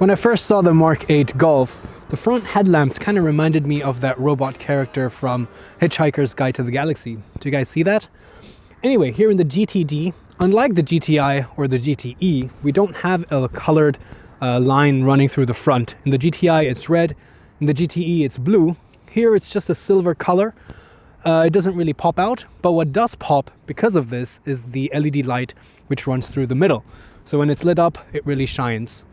When I first saw the Mark 8 Golf, the front headlamps kind of reminded me of that robot character from Hitchhiker's Guide to the Galaxy. Do you guys see that? Anyway, here in the GTD, unlike the GTI or the GTE, we don't have a colored line running through the front. In the GTI it's red, in the GTE it's blue. Here it's just a silver color. It doesn't really pop out, but what does pop because of this is the LED light which runs through the middle. So when it's lit up, it really shines.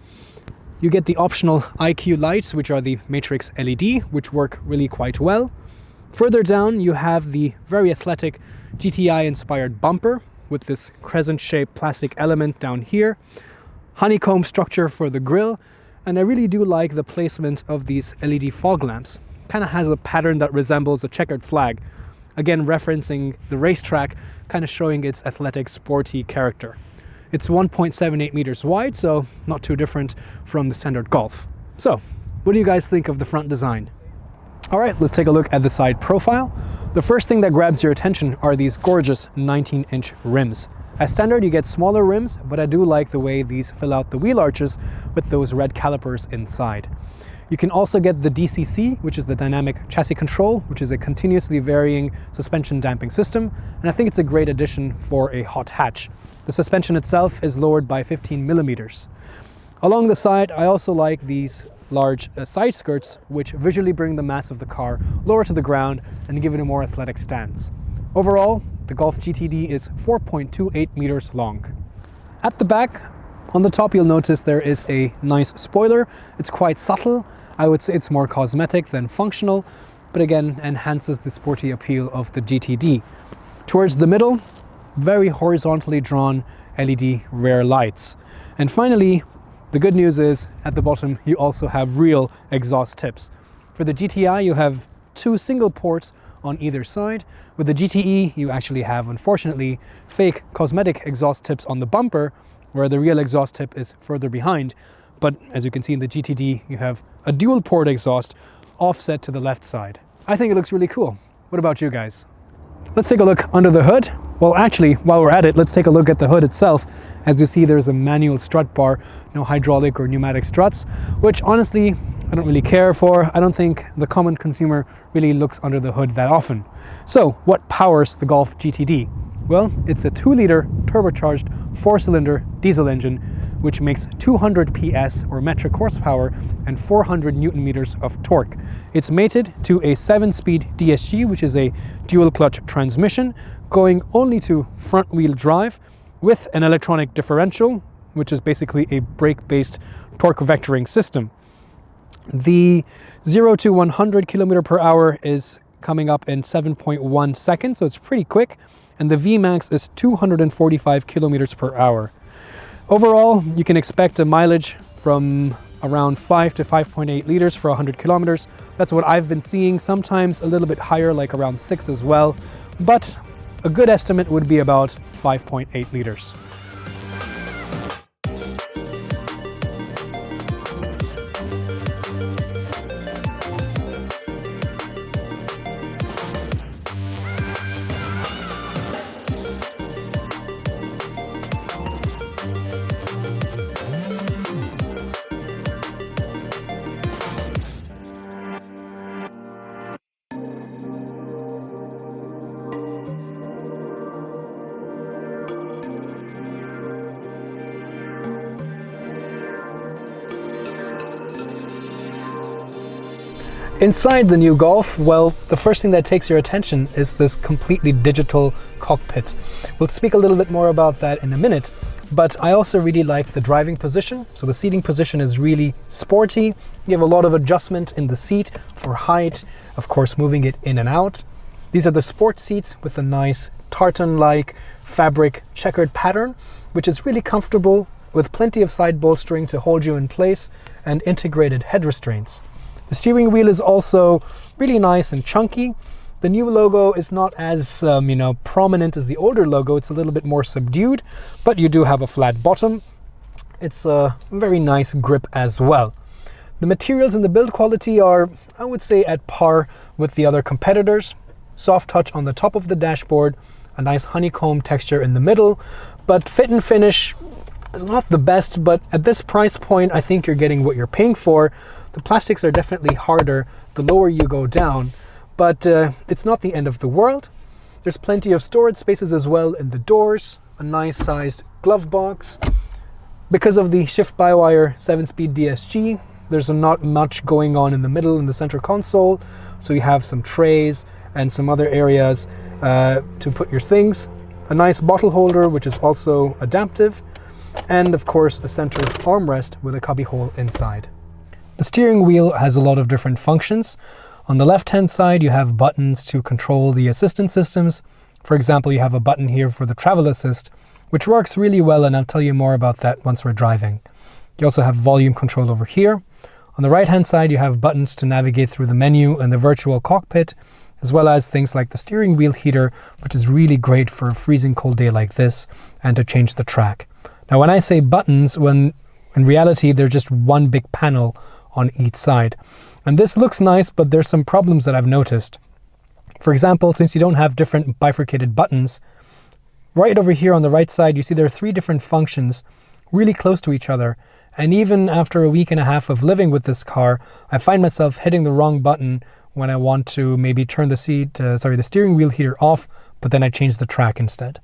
You get the optional IQ lights, which are the matrix LED, which work really quite well. Further down, you have the very athletic GTI-inspired bumper with this crescent-shaped plastic element down here, honeycomb structure for the grille, and I really do like the placement of these LED fog lamps. Kind of has a pattern that resembles a checkered flag, again referencing the racetrack, kind of showing its athletic, sporty character. It's 1.78 meters wide, so not too different from the standard Golf. So, what do you guys think of the front design? All right, let's take a look at the side profile. The first thing that grabs your attention are these gorgeous 19-inch rims. As standard, you get smaller rims, but I do like the way these fill out the wheel arches with those red calipers inside. You can also get the DCC, which is the dynamic chassis control, which is a continuously varying suspension damping system, and I think it's a great addition for a hot hatch. The suspension itself is lowered by 15 millimeters. Along the side, I also like these large side skirts, which visually bring the mass of the car lower to the ground and give it a more athletic stance. Overall, the Golf GTD is 4.28 meters long. At the back, on the top, you'll notice there is a nice spoiler. It's quite subtle. I would say it's more cosmetic than functional, but again, enhances the sporty appeal of the GTD. Towards the middle, very horizontally drawn LED rear lights. And finally, the good news is at the bottom, you also have real exhaust tips. For the GTI, you have two single ports on either side. With the GTE, you actually have, unfortunately, fake cosmetic exhaust tips on the bumper, where the real exhaust tip is further behind. But as you can see in the GTD, you have a dual port exhaust offset to the left side. I think it looks really cool. What about you guys? Let's take a look under the hood. Well, actually, while we're at it, let's take a look at the hood itself. As you see, there's a manual strut bar, no hydraulic or pneumatic struts, which honestly, I don't really care for. I don't think the common consumer really looks under the hood that often. So, what powers the Golf GTD? Well, it's a 2-liter turbocharged 4-cylinder diesel engine, which makes 200 PS or metric horsepower and 400 Newton meters of torque. It's mated to a 7-speed DSG, which is a dual clutch transmission, going only to front wheel drive with an electronic differential, which is basically a brake-based torque vectoring system. The 0 to 100 kilometer per hour is coming up in 7.1 seconds, so it's pretty quick, and the VMAX is 245 kilometers per hour. Overall, you can expect a mileage from around 5 to 5.8 liters for 100 kilometers. That's what I've been seeing, sometimes a little bit higher, like around 6 as well, but a good estimate would be about 5.8 liters. Inside the new Golf, well, the first thing that takes your attention is this completely digital cockpit. We'll speak a little bit more about that in a minute, but I also really like the driving position. So the seating position is really sporty. You have a lot of adjustment in the seat for height, of course, moving it in and out. These are the sport seats with a nice tartan-like fabric checkered pattern, which is really comfortable with plenty of side bolstering to hold you in place and integrated head restraints. The steering wheel is also really nice and chunky. The new logo is not as prominent as the older logo. It's a little bit more subdued, but you do have a flat bottom. It's a very nice grip as well. The materials and the build quality are, I would say, at par with the other competitors. Soft touch on the top of the dashboard, a nice honeycomb texture in the middle, but fit and finish, It's not the best, but at this price point, I think you're getting what you're paying for. The plastics are definitely harder the lower you go down, but it's not the end of the world. There's plenty of storage spaces as well in the doors, a nice sized glove box. Because of the shift-by-wire 7-speed DSG, there's not much going on in the middle in the center console, so you have some trays and some other areas to put your things. A nice bottle holder, which is also adaptive, and of course a center armrest with a cubby hole inside. The steering wheel has a lot of different functions. On the left-hand side, you have buttons to control the assistance systems. For example, you have a button here for the travel assist, which works really well, and I'll tell you more about that once we're driving. You also have volume control over here. On the right-hand side, you have buttons to navigate through the menu and the virtual cockpit, as well as things like the steering wheel heater, which is really great for a freezing cold day like this, and to change the track. Now, when I say buttons, when in reality, they're just one big panel on each side. And this looks nice, but there's some problems that I've noticed. For example, since you don't have different bifurcated buttons, right over here on the right side, you see there are 3 different functions really close to each other. And even after a week and a half of living with this car, I find myself hitting the wrong button when I want to maybe turn the steering wheel heater off, but then I change the track instead.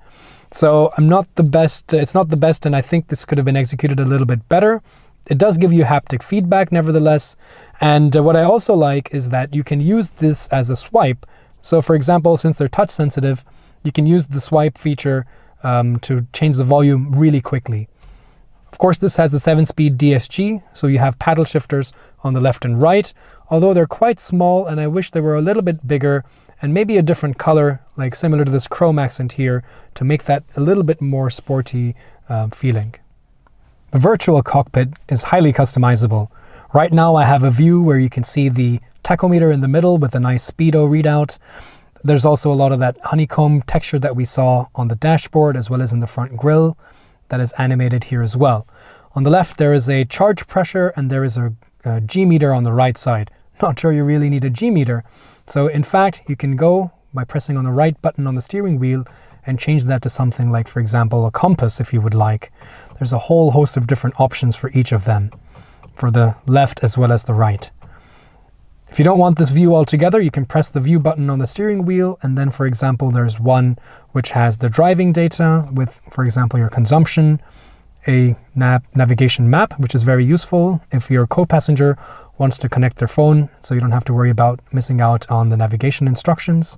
So it's not the best, and I think this could have been executed a little bit better. It does give you haptic feedback nevertheless. And what I also like is that you can use this as a swipe. So for example, since they're touch sensitive, you can use the swipe feature to change the volume really quickly. Of course, this has a 7-speed DSG, so you have paddle shifters on the left and right, although they're quite small, and I wish they were a little bit bigger and maybe a different color, like similar to this chrome accent here, to make that a little bit more sporty feeling. The virtual cockpit is highly customizable. Right now I have a view where you can see the tachometer in the middle with a nice speedo readout. There's also a lot of that honeycomb texture that we saw on the dashboard as well as in the front grille that is animated here as well. On the left there is a charge pressure and there is a G meter on the right side. Not sure you really need a G meter. So in fact you can go by pressing on the right button on the steering wheel and change that to something like, for example, a compass if you would like. There's a whole host of different options for each of them, for the left as well as the right. If you don't want this view altogether, you can press the view button on the steering wheel, and then, for example, there's one which has the driving data with, for example, your consumption, a navigation map, which is very useful if your co-passenger wants to connect their phone, so you don't have to worry about missing out on the navigation instructions.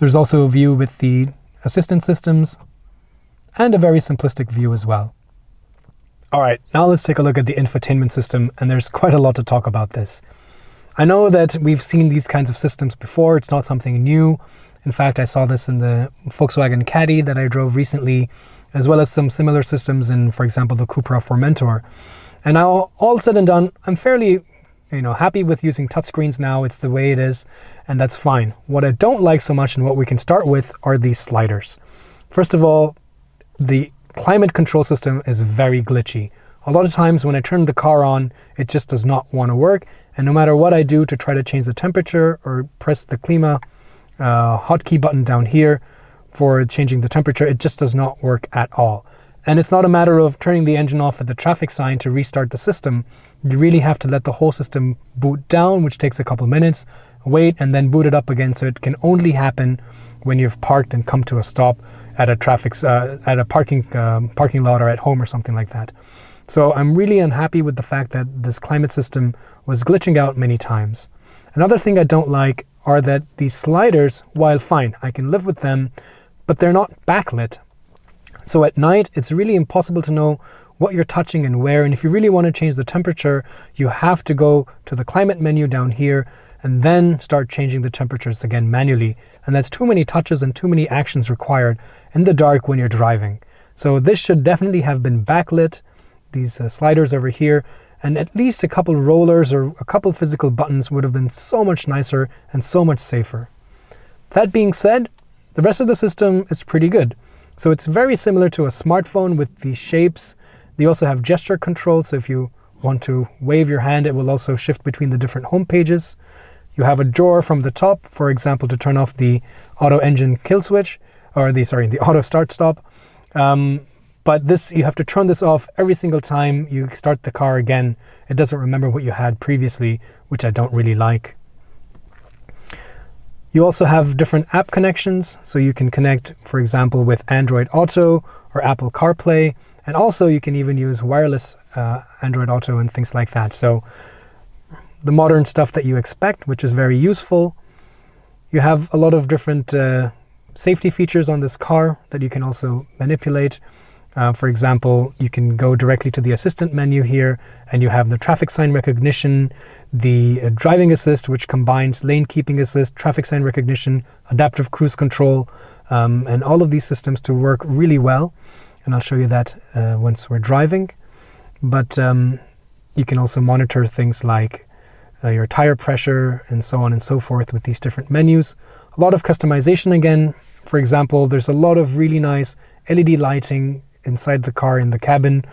There's also a view with the assistance systems, and a very simplistic view as well. All right, now let's take a look at the infotainment system, and there's quite a lot to talk about this. I know that we've seen these kinds of systems before. It's not something new. In fact, I saw this in the Volkswagen Caddy that I drove recently, as well as some similar systems in, for example, the Cupra Formentor. And now, all said and done, I'm fairly happy with using touchscreens now. It's the way it is, and that's fine. What I don't like so much, and what we can start with, are these sliders. First of all, the climate control system is very glitchy. A lot of times when I turn the car on, it just does not want to work. And no matter what I do to try to change the temperature or press the Klima hotkey button down here for changing the temperature, it just does not work at all. And it's not a matter of turning the engine off at the traffic sign to restart the system. You really have to let the whole system boot down, which takes a couple minutes, wait, and then boot it up again. So it can only happen when you've parked and come to a stop at a parking lot or at home or something like that. So I'm really unhappy with the fact that this climate system was glitching out many times. Another thing I don't like are that these sliders, while fine, I can live with them, but they're not backlit. So at night, it's really impossible to know what you're touching and where. And if you really want to change the temperature, you have to go to the climate menu down here and then start changing the temperatures again manually. And that's too many touches and too many actions required in the dark when you're driving. So this should definitely have been backlit, these sliders over here, and at least a couple rollers or a couple physical buttons would have been so much nicer and so much safer. That being said, the rest of the system is pretty good. So it's very similar to a smartphone with the shapes. They also have gesture control, so if you want to wave your hand, it will also shift between the different home pages. You have a drawer from the top, for example, to turn off the auto engine kill switch, or the auto start stop. But this, you have to turn this off every single time you start the car again. It doesn't remember what you had previously, which I don't really like. You also have different app connections, so you can connect, for example, with Android Auto or Apple CarPlay, and also you can even use wireless Android Auto and things like that. So the modern stuff that you expect, which is very useful. You have a lot of different safety features on this car that you can also manipulate. For example, you can go directly to the assistant menu here, and you have the traffic sign recognition, the driving assist, which combines lane keeping assist, traffic sign recognition, adaptive cruise control, and all of these systems to work really well. And I'll show you that once we're driving. But you can also monitor things like your tire pressure and so on and so forth with these different menus. A lot of customization again. For example, there's a lot of really nice LED lighting inside the car in the cabin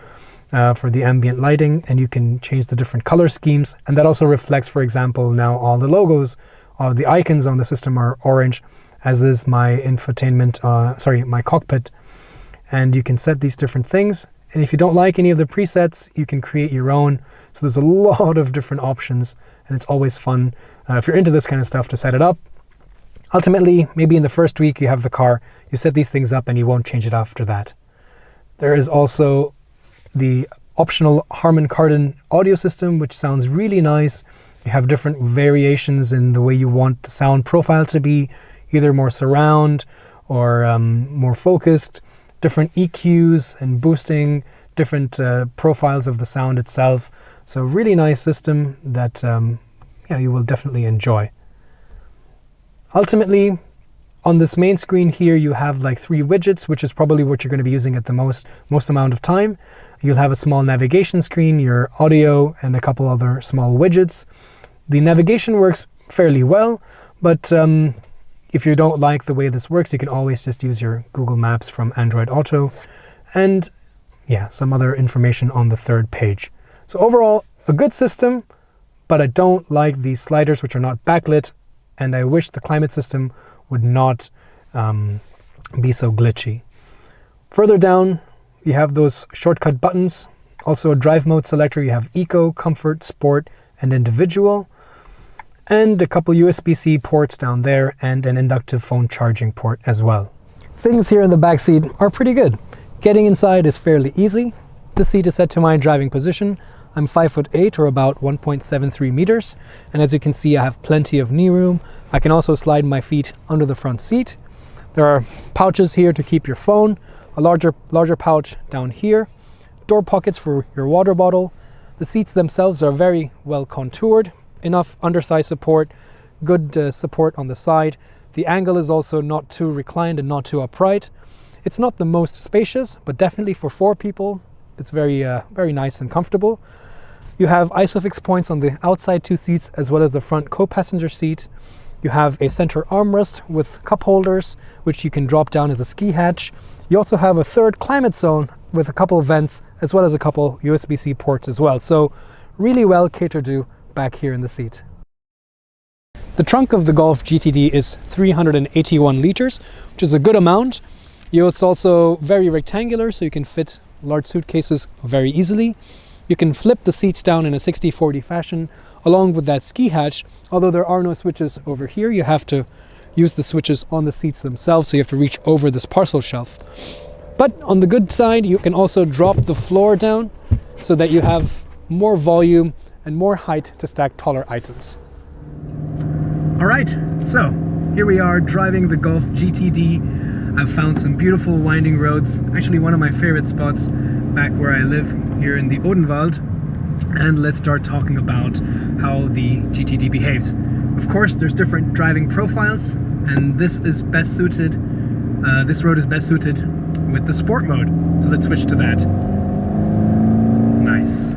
for the ambient lighting, and you can change the different color schemes, and that also reflects, for example, now all the logos, all the icons on the system are orange, as is my infotainment, my cockpit. And you can set these different things, and if you don't like any of the presets, you can create your own. So there's a lot of different options, and it's always fun if you're into this kind of stuff to set it up. Ultimately, maybe in the first week you have the car, you set these things up and you won't change it after that. There is also the optional Harman Kardon audio system, which sounds really nice. You have different variations in the way you want the sound profile to be, either more surround or more focused, different EQs and boosting, different profiles of the sound itself. So really nice system that you will definitely enjoy. Ultimately, on this main screen here, you have like 3 widgets, which is probably what you're going to be using at the most amount of time. You'll have a small navigation screen, your audio, and a couple other small widgets. The navigation works fairly well, but if you don't like the way this works, you can always just use your Google Maps from Android Auto, and some other information on the 3rd page. So overall, a good system, but I don't like these sliders, which are not backlit, and I wish the climate system would not be so glitchy. Further down, you have those shortcut buttons. Also a drive mode selector. You have Eco, Comfort, Sport, and Individual. And a couple USB-C ports down there, and an inductive phone charging port as well. Things here in the back seat are pretty good. Getting inside is fairly easy. The seat is set to my driving position. I'm 5'8", or about 1.73 meters, and as you can see, I have plenty of knee room. I can also slide my feet under the front seat. There are pouches here to keep your phone, a larger pouch down here, door pockets for your water bottle. The seats themselves are very well contoured, enough under-thigh support, good support on the side. The angle is also not too reclined and not too upright. It's not the most spacious, but definitely for 4 people, it's very nice and comfortable. You have ISOFIX points on the outside 2 seats as well as the front co-passenger seat. You have a center armrest with cup holders, which you can drop down as a ski hatch. You also have a 3rd climate zone with a couple of vents as well as a couple USB-C ports as well. So really well catered to back here in the seat. The trunk of the Golf GTD is 381 liters, which is a good amount. It's also very rectangular, so you can fit large suitcases very easily. You can flip the seats down in a 60-40 fashion along with that ski hatch. Although there are no switches over here, you have to use the switches on the seats themselves, so you have to reach over this parcel shelf. But on the good side, you can also drop the floor down so that you have more volume and more height to stack taller items. All right, so here we are driving the Golf GTD. I've found some beautiful winding roads, actually one of my favorite spots back where I live here in the Odenwald. And let's start talking about how the GTD behaves. Of course, there's different driving profiles, and this road is best suited with the sport mode. So let's switch to that. Nice.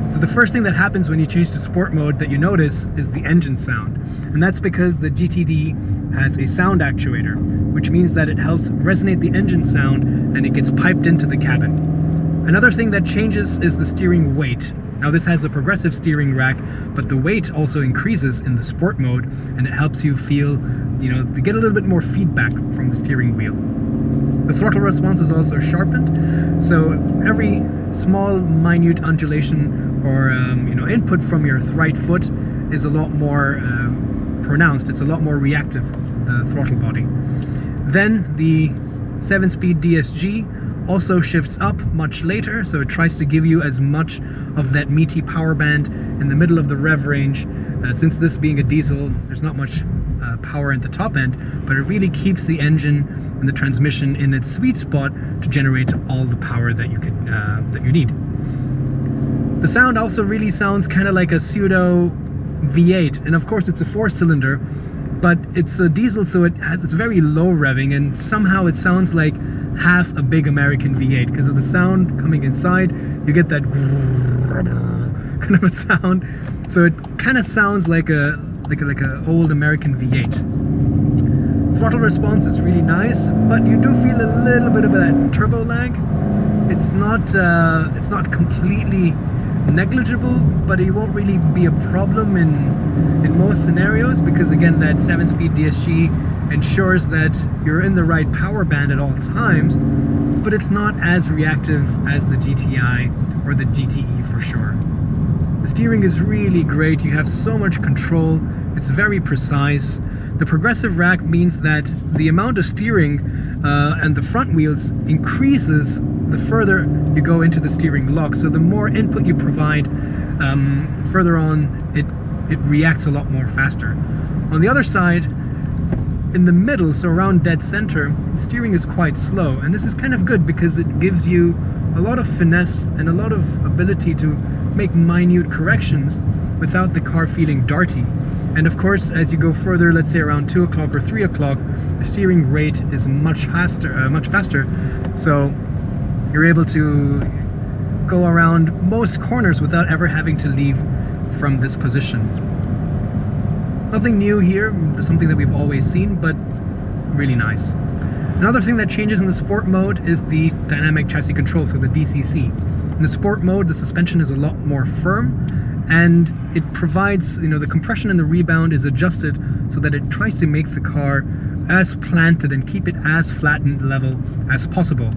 So the first thing that happens when you change to sport mode that you notice is the engine sound. And that's because the GTD has a sound actuator, which means that it helps resonate the engine sound and it gets piped into the cabin. Another thing that changes is the steering weight. Now this has a progressive steering rack, but the weight also increases in the sport mode, and it helps you feel, get a little bit more feedback from the steering wheel. The throttle response is also sharpened, so every small, minute undulation or input from your right foot is a lot more pronounced. It's a lot more reactive, the throttle body. Then the 7-speed DSG also shifts up much later, so it tries to give you as much of that meaty power band in the middle of the rev range. Since this being a diesel, there's not much power at the top end, but it really keeps the engine and the transmission in its sweet spot to generate all the power that you need. The sound also really sounds kind of like a pseudo V8, and of course it's a 4-cylinder, but it's a diesel, so it's very low revving, and somehow it sounds like half a big American V8 because of the sound coming inside. You get that kind of a sound, so it kind of sounds like a old American V8. Throttle response is really nice, but you do feel a little bit of that turbo lag. It's not completely negligible, but it won't really be a problem in most scenarios, because again, that 7-speed DSG ensures that you're in the right power band at all times, but it's not as reactive as the GTI or the GTE for sure. The steering is really great. You have so much control. It's very precise. The progressive rack means that the amount of steering and the front wheels increases the further you go into the steering lock. So the more input you provide, further on it reacts a lot more faster. On the other side, in the middle, so around dead center, the steering is quite slow, and this is kind of good because it gives you a lot of finesse and a lot of ability to make minute corrections without the car feeling darty. And of course, as you go further, let's say around 2 o'clock or 3 o'clock, the steering rate is much faster, so you're able to go around most corners without ever having to leave from this position. Nothing new here, something that we've always seen, but really nice. Another thing that changes in the sport mode is the dynamic chassis control, so the DCC. In the sport mode, the suspension is a lot more firm, and it provides, the compression and the rebound is adjusted so that it tries to make the car as planted and keep it as flattened level as possible.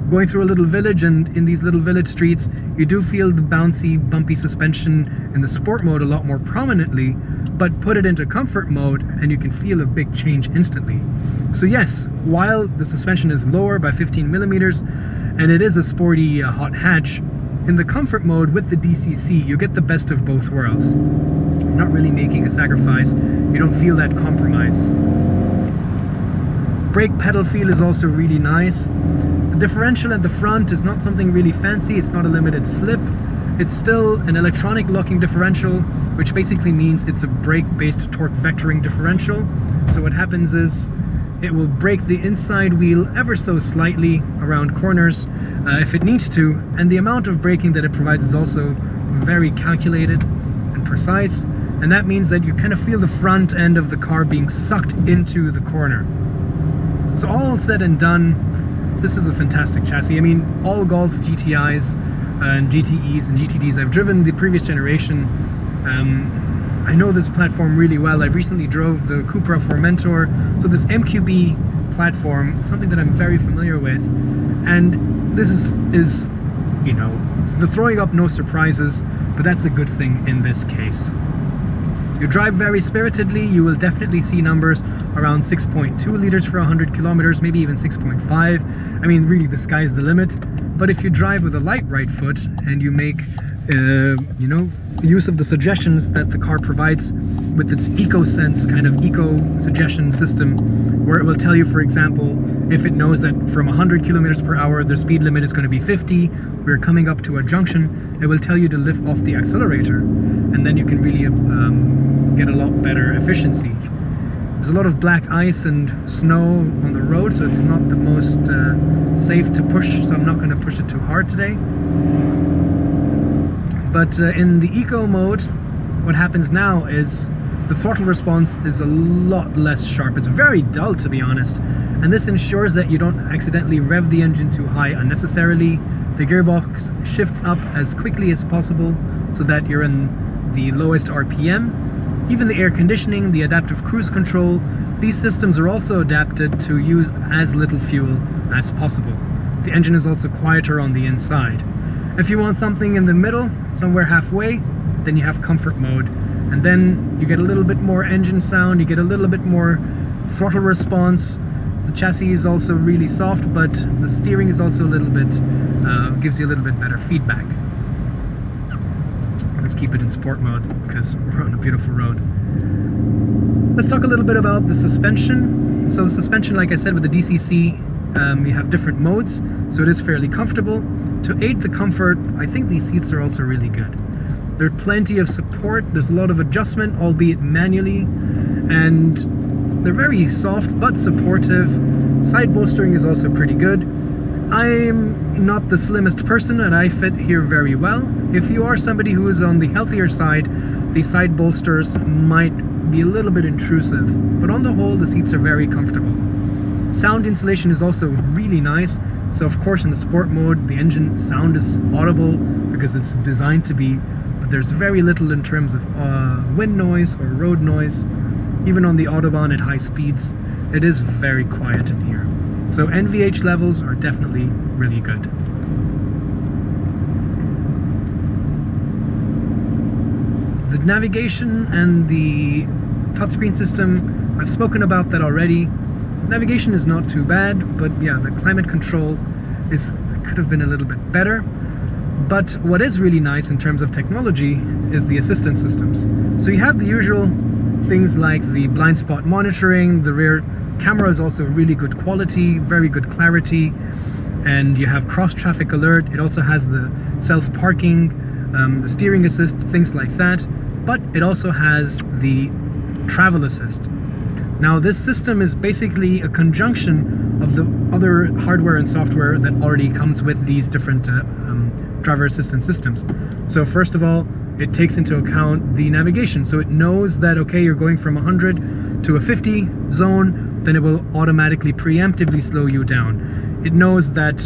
Going through a little village, and in these little village streets, you do feel the bouncy, bumpy suspension in the sport mode a lot more prominently, but put it into comfort mode and you can feel a big change instantly. So yes, while the suspension is lower by 15 millimeters and it is a sporty hot hatch, in the comfort mode with the DCC, you get the best of both worlds. You're not really making a sacrifice. You don't feel that compromise. Brake pedal feel is also really nice. The differential at the front is not something really fancy. It's not a limited slip. It's still an electronic locking differential, which basically means it's a brake-based torque vectoring differential. So what happens is it will brake the inside wheel ever so slightly around corners if it needs to, and the amount of braking that it provides is also very calculated and precise, and that means that you kind of feel the front end of the car being sucked into the corner. So all said and done, this is a fantastic chassis. I mean, all Golf GTIs and GTEs and GTDs, I've driven the previous generation. I know this platform really well. I recently drove the Cupra Formentor, so this MQB platform is something that I'm very familiar with, and this is the throwing up no surprises, but that's a good thing in this case. You drive very spiritedly, you will definitely see numbers around 6.2 liters for 100 kilometers, maybe even 6.5. I mean, really, the sky's the limit. But if you drive with a light right foot and you make, use of the suggestions that the car provides with its EcoSense kind of eco-suggestion system, where it will tell you, for example, if it knows that from 100 kilometers per hour, the speed limit is going to be 50, we're coming up to a junction, it will tell you to lift off the accelerator. And then you can really get a lot better efficiency. There's a lot of black ice and snow on the road, so it's not the most safe to push, so I'm not going to push it too hard today. But in the eco mode, what happens now is the throttle response is a lot less sharp. It's very dull, to be honest, and this ensures that you don't accidentally rev the engine too high unnecessarily. The gearbox shifts up as quickly as possible so that you're in the lowest RPM. Even the air conditioning, the adaptive cruise control, these systems are also adapted to use as little fuel as possible. The engine is also quieter on the inside. If you want something in the middle, somewhere halfway, then you have comfort mode. And then you get a little bit more engine sound, you get a little bit more throttle response. The chassis is also really soft, but the steering is also a little bit, gives you a little bit better feedback. Let's keep it in sport mode because we're on a beautiful road. Let's talk a little bit about the suspension. So the suspension, like I said, with the DCC, you have different modes, so it is fairly comfortable. To aid the comfort, I think these seats are also really good. There's plenty of support, there's a lot of adjustment, albeit manually, and they're very soft but supportive. Side bolstering is also pretty good. I'm not the slimmest person and I fit here very well. If you are somebody who is on the healthier side, the side bolsters might be a little bit intrusive, but on the whole the seats are very comfortable. Sound insulation is also really nice. So of course in the sport mode the engine sound is audible because it's designed to be, but there's very little in terms of wind noise or road noise. Even on the Autobahn at high speeds, it is very quiet in here. So NVH levels are definitely really good. The navigation and the touchscreen system, I've spoken about that already. The navigation is not too bad, but yeah, the climate control could have been a little bit better. But what is really nice in terms of technology is the assistance systems. So you have the usual things like the blind spot monitoring, the rear camera is also really good quality, very good clarity, and you have cross traffic alert. It also has the self parking, the steering assist, things like that, but it also has the travel assist. Now this system is basically a conjunction of the other hardware and software that already comes with these different driver assistance systems. So first of all, it takes into account the navigation. So it knows that, okay, you're going from 100 to a 50 zone, then it will automatically preemptively slow you down. It knows that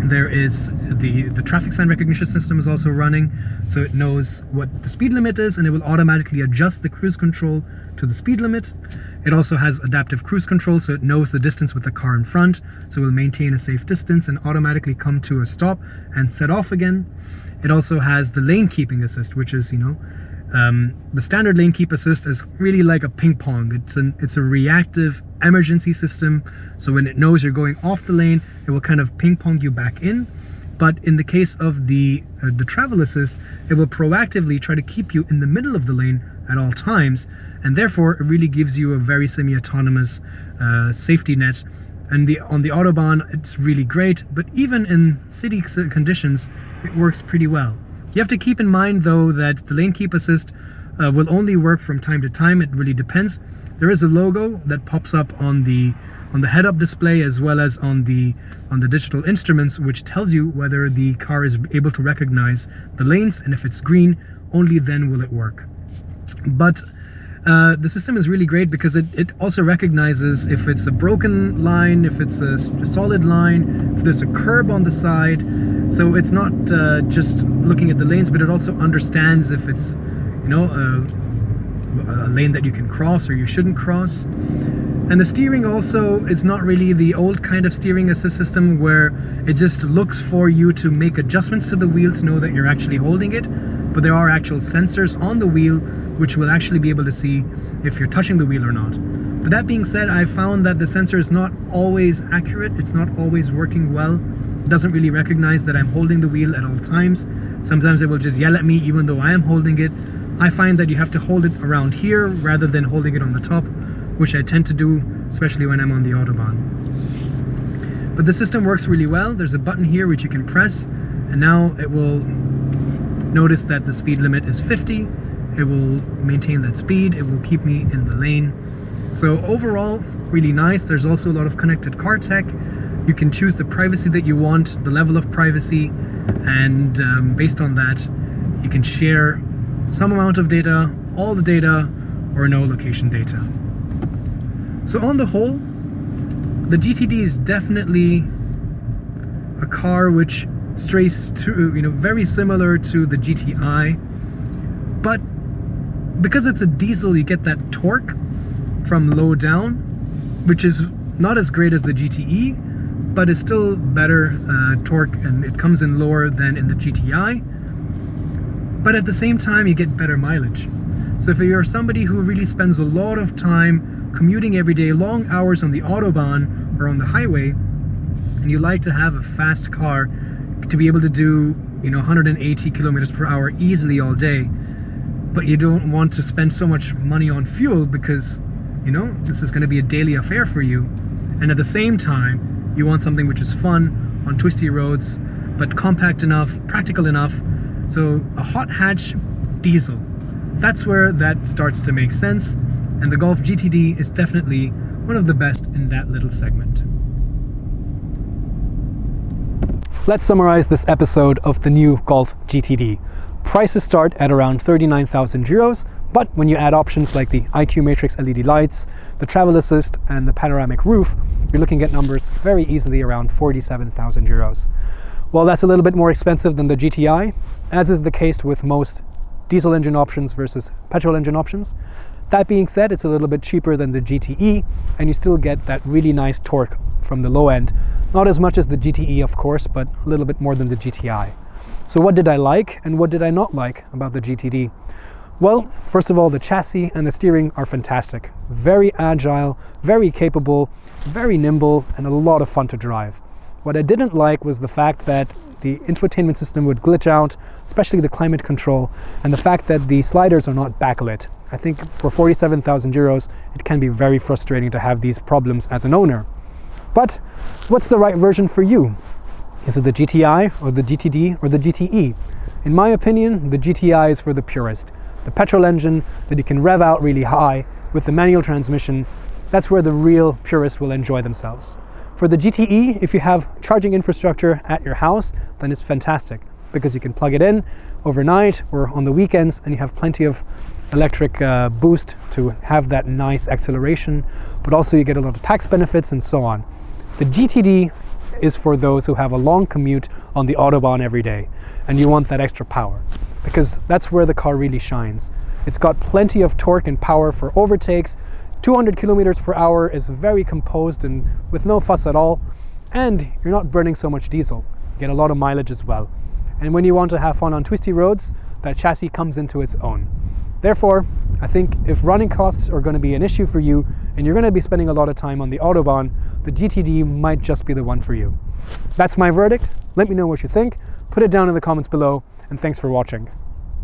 there is the traffic sign recognition system is also running, so it knows what the speed limit is and it will automatically adjust the cruise control to the speed limit. It also has adaptive cruise control, so it knows the distance with the car in front, so it will maintain a safe distance and automatically come to a stop and set off again. It also has the lane keeping assist, which is, the standard lane keep assist is really like a ping pong. It's a reactive emergency system. So when it knows you're going off the lane, it will kind of ping pong you back in. But in the case of the travel assist, it will proactively try to keep you in the middle of the lane at all times, and therefore it really gives you a very semi-autonomous safety net. And on the Autobahn, it's really great, but even in city conditions, it works pretty well. You have to keep in mind though that the lane keep assist will only work from time to time. It really depends. There is a logo that pops up on the head-up display as well as on the digital instruments, which tells you whether the car is able to recognize the lanes, and if it's green, only then will it work. But the system is really great because it also recognizes if it's a broken line, if it's a solid line, if there's a curb on the side. So it's not just looking at the lanes, but it also understands if it's, a lane that you can cross or you shouldn't cross. And the steering also is not really the old kind of steering assist system where it just looks for you to make adjustments to the wheel to know that you're actually holding it. But there are actual sensors on the wheel which will actually be able to see if you're touching the wheel or not. But that being said, I found that the sensor is not always accurate. It's not always working well. It doesn't really recognize that I'm holding the wheel at all times. Sometimes it will just yell at me even though I am holding it. I find that you have to hold it around here rather than holding it on the top, which I tend to do, especially when I'm on the Autobahn. But the system works really well. There's a button here which you can press, and now it will notice that the speed limit is 50. It will maintain that speed. It will keep me in the lane. So overall, really nice. There's also a lot of connected car tech. You can choose the privacy that you want, the level of privacy, and based on that, you can share some amount of data, all the data, or no location data. So on the whole, the GTD is definitely a car which strays to, very similar to the GTI, but because it's a diesel, you get that torque from low down, which is not as great as the GTE, but it's still better torque, and it comes in lower than in the GTI. But at the same time, you get better mileage. So if you're somebody who really spends a lot of time commuting every day, long hours on the Autobahn or on the highway, and you like to have a fast car to be able to do 180 kilometers per hour easily all day, but you don't want to spend so much money on fuel because this is going to be a daily affair for you, and at the same time you want something which is fun on twisty roads but compact enough, practical enough. So a hot hatch diesel, that's where that starts to make sense, and the Golf GTD is definitely one of the best in that little segment. Let's summarize this episode of the new Golf GTD. Prices start at around 39,000 euros, but when you add options like the IQ Matrix LED lights, the travel assist and the panoramic roof, you're looking at numbers very easily around 47,000 euros. Well, that's a little bit more expensive than the GTI, as is the case with most diesel engine options versus petrol engine options. That being said, it's a little bit cheaper than the GTE, and you still get that really nice torque from the low end. Not as much as the GTE, of course, but a little bit more than the GTI. So what did I like and what did I not like about the GTD? Well, first of all, the chassis and the steering are fantastic. Very agile, very capable, very nimble, and a lot of fun to drive. What I didn't like was the fact that the infotainment system would glitch out, especially the climate control, and the fact that the sliders are not backlit. I think for 47,000 euros, it can be very frustrating to have these problems as an owner. But what's the right version for you? Is it the GTI or the GTD or the GTE? In my opinion, the GTI is for the purist. The petrol engine that you can rev out really high with the manual transmission, that's where the real purists will enjoy themselves. For the GTE, if you have charging infrastructure at your house, then it's fantastic because you can plug it in overnight or on the weekends, and you have plenty of electric boost to have that nice acceleration, but also you get a lot of tax benefits and so on. The GTD is for those who have a long commute on the Autobahn every day, and you want that extra power, because that's where the car really shines. It's got plenty of torque and power for overtakes. 200 kilometers per hour is very composed and with no fuss at all, and you're not burning so much diesel. You get a lot of mileage as well. And when you want to have fun on twisty roads, that chassis comes into its own. Therefore, I think if running costs are going to be an issue for you and you're going to be spending a lot of time on the Autobahn, the GTD might just be the one for you. That's my verdict. Let me know what you think. Put it down in the comments below, and thanks for watching.